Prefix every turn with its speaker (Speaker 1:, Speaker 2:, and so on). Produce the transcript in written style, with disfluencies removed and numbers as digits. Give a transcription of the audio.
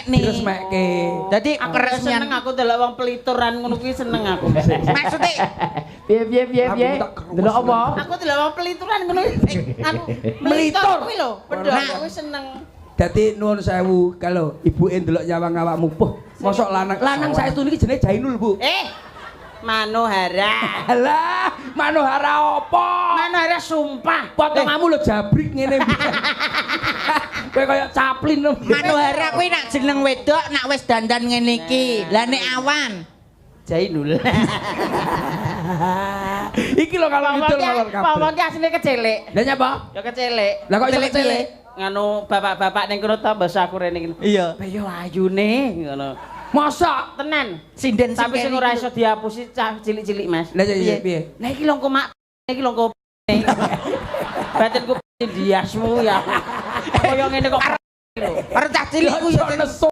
Speaker 1: diresmekne.
Speaker 2: Diresmekke.
Speaker 1: Dadi
Speaker 3: Aku
Speaker 1: keresmian
Speaker 3: seneng aku delok wong pelituran ngono kuwi seneng aku.
Speaker 1: maksude
Speaker 4: Piye? Delok apa?
Speaker 3: Aku delok wong pelituran ngono anu melitur kuwi lho. Pedho aku seneng.
Speaker 2: Dadi nuwun sewu kalau ibuke ndelok nyawang awakmu puh. Mosok lanang saestu niki jenenge Jainul, Bu.
Speaker 3: Manohara.
Speaker 2: Alah, Manohara apa?
Speaker 3: Manohara sumpah.
Speaker 2: Potonganmu lho jabrik ngene. Kowe kaya caplin.
Speaker 1: Manohara kuwi nak jeneng wedok nak wis dandan ngene iki. Lah nek awan
Speaker 3: Jainul.
Speaker 2: Iki lho kalau ngidul ngalor kabeh.
Speaker 3: Pawon ki asline kecilik.
Speaker 2: Lah nyapa?
Speaker 3: Ya kecilik.
Speaker 2: Lah kok iso cilik?
Speaker 3: Nganu bapak-bapak ning kono ta mbasa aku rene iki.
Speaker 1: iya
Speaker 3: Ayo ayune ngono.
Speaker 2: Masa?
Speaker 3: Tenan.
Speaker 1: sinden
Speaker 3: Tapi sing ora iso dihapusi cah cilik-cilik, Mas.
Speaker 2: Lah iya piye?
Speaker 3: Nah iki longko mak, iki longko. Batinku diasmu ya. Kaya ngene kok.
Speaker 1: arep cah cilik ku ya
Speaker 2: Nesu